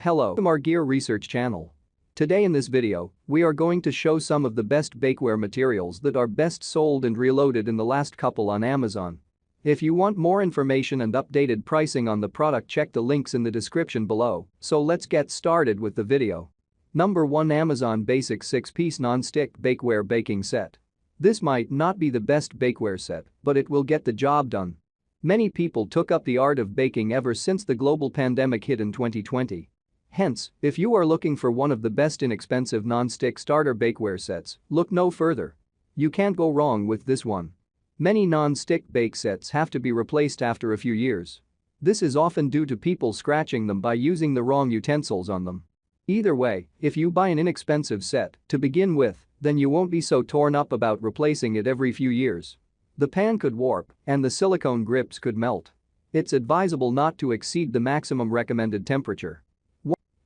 Hello from our Gear Research channel. Today in this video, we are going to show some of the best bakeware materials that are best sold and reloaded in the last couple on Amazon. If you want more information and updated pricing on the product, check the links in the description below. So let's get started with the video. Number 1, Amazon Basic 6-piece Non-Stick Bakeware Baking Set. This might not be the best bakeware set, but it will get the job done. Many people took up the art of baking ever since the global pandemic hit in 2020. Hence, if you are looking for one of the best inexpensive non-stick starter bakeware sets, look no further. You can't go wrong with this one. Many non-stick bake sets have to be replaced after a few years. This is often due to people scratching them by using the wrong utensils on them. Either way, if you buy an inexpensive set to begin with, then you won't be so torn up about replacing it every few years. The pan could warp and the silicone grips could melt. It's advisable not to exceed the maximum recommended temperature.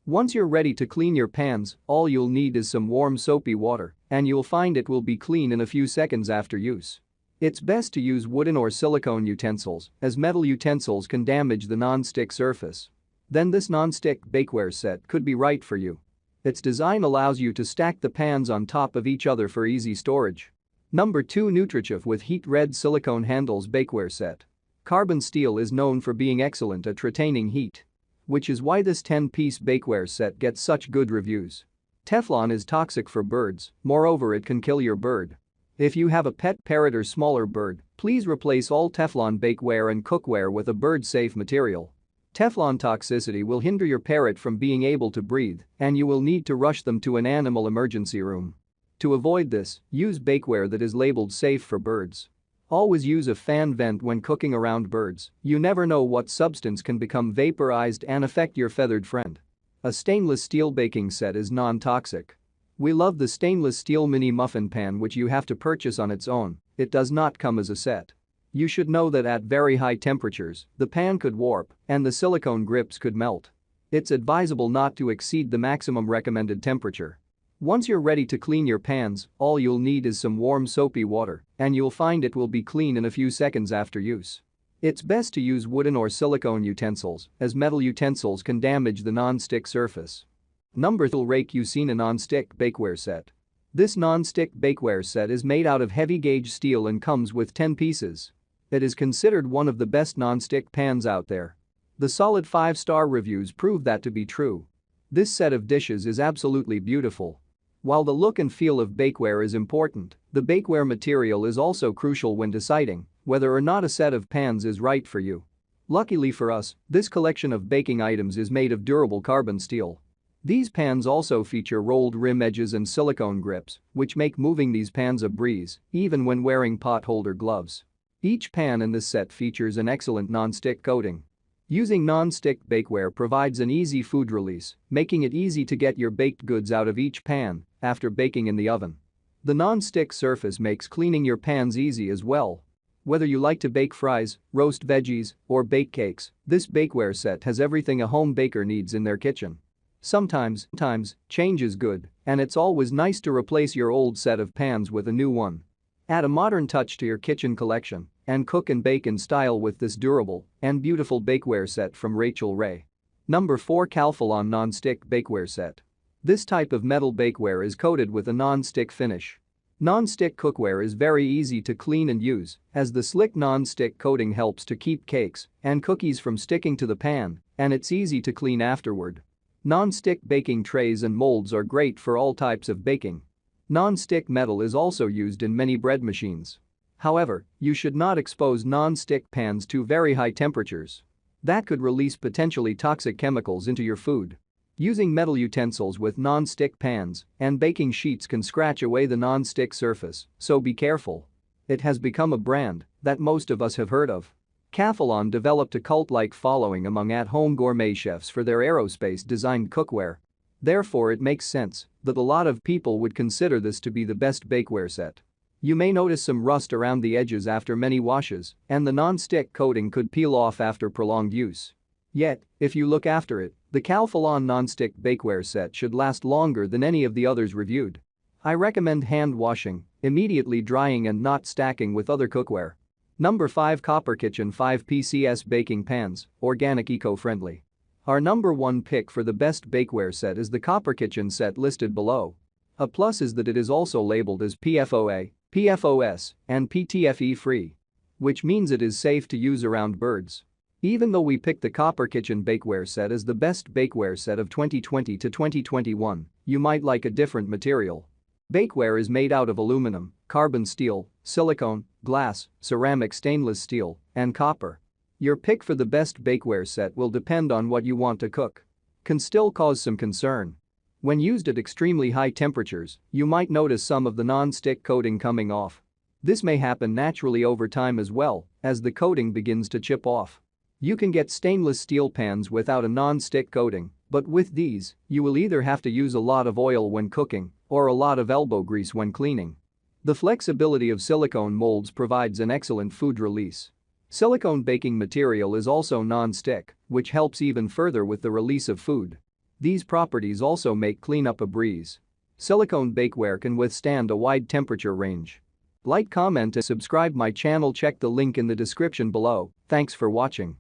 Once you're ready to clean your pans, all you'll need is some warm soapy water, and you'll find it will be clean in a few seconds after use. It's best to use wooden or silicone utensils, as metal utensils can damage the non-stick surface. Then this non-stick bakeware set could be right for you. Its design allows you to stack the pans on top of each other for easy storage. Number 2, Nutrichef with Heat Red Silicone Handles Bakeware Set. Carbon steel is known for being excellent at retaining heat, which is why this 10-piece bakeware set gets such good reviews. Teflon is toxic for birds, moreover it can kill your bird. If you have a pet parrot or smaller bird, please replace all Teflon bakeware and cookware with a bird-safe material. Teflon toxicity will hinder your parrot from being able to breathe, and you will need to rush them to an animal emergency room. To avoid this, use bakeware that is labeled safe for birds. Always use a fan vent when cooking around birds. You never know what substance can become vaporized and affect your feathered friend. A stainless steel baking set is non-toxic. We love the stainless steel mini muffin pan, which you have to purchase on its own. It does not come as a set. You should know that at very high temperatures, the pan could warp and the silicone grips could melt. It's advisable not to exceed the maximum recommended temperature. Once you're ready to clean your pans, all you'll need is some warm soapy water, and you'll find it will be clean in a few seconds after use. It's best to use wooden or silicone utensils, as metal utensils can damage the non-stick surface. Number 3, Rachael Cucina Non-Stick Bakeware Set. This non-stick bakeware set is made out of heavy-gauge steel and comes with 10 pieces. It is considered one of the best non-stick pans out there. The solid 5-star reviews prove that to be true. This set of dishes is absolutely beautiful. While the look and feel of bakeware is important, the bakeware material is also crucial when deciding whether or not a set of pans is right for you. Luckily for us, this collection of baking items is made of durable carbon steel. These pans also feature rolled rim edges and silicone grips, which make moving these pans a breeze, even when wearing pot holder gloves. Each pan in this set features an excellent non-stick coating. Using non-stick bakeware provides an easy food release, making it easy to get your baked goods out of each pan after baking in the oven. The non-stick surface makes cleaning your pans easy as well. Whether you like to bake fries, roast veggies, or bake cakes, this bakeware set has everything a home baker needs in their kitchen. Sometimes change is good, and it's always nice to replace your old set of pans with a new one. Add a modern touch to your kitchen collection and cook and bake in style with this durable and beautiful bakeware set from Rachael. Number 4, Calphalon Non-Stick Bakeware Set. This type of metal bakeware is coated with a non-stick finish. Non-stick cookware is very easy to clean and use, as the slick non-stick coating helps to keep cakes and cookies from sticking to the pan, and it's easy to clean afterward. Non-stick baking trays and molds are great for all types of baking. Non-stick metal is also used in many bread machines. However, you should not expose non-stick pans to very high temperatures. That could release potentially toxic chemicals into your food. Using metal utensils with non-stick pans and baking sheets can scratch away the non-stick surface, so be careful. It has become a brand that most of us have heard of. Calphalon developed a cult-like following among at-home gourmet chefs for their aerospace-designed cookware. Therefore, it makes sense that a lot of people would consider this to be the best bakeware set. You may notice some rust around the edges after many washes, and the non-stick coating could peel off after prolonged use. Yet, if you look after it, the Calphalon non-stick bakeware set should last longer than any of the others reviewed. I recommend hand washing, immediately drying and not stacking with other cookware. Number 5, CopperKitchen 5 PCS Baking Pans, Organic Eco-Friendly. Our number one pick for the best bakeware set is the CopperKitchen set listed below. A plus is that it is also labeled as PFOA, PFOS, and PTFE free, which means it is safe to use around birds. Even though we picked the CopperKitchen bakeware set as the best bakeware set of 2020 to 2021, you might like a different material. Bakeware is made out of aluminum, carbon steel, silicone, glass, ceramic stainless steel, and copper. Your pick for the best bakeware set will depend on what you want to cook. Can still cause some concern. When used at extremely high temperatures, you might notice some of the non-stick coating coming off. This may happen naturally over time as well, as the coating begins to chip off. You can get stainless steel pans without a non-stick coating, but with these, you will either have to use a lot of oil when cooking or a lot of elbow grease when cleaning. The flexibility of silicone molds provides an excellent food release. Silicone baking material is also non-stick, which helps even further with the release of food. These properties also make cleanup a breeze. Silicone bakeware can withstand a wide temperature range. Like, comment and subscribe my channel. Check the link in the description below. Thanks for watching.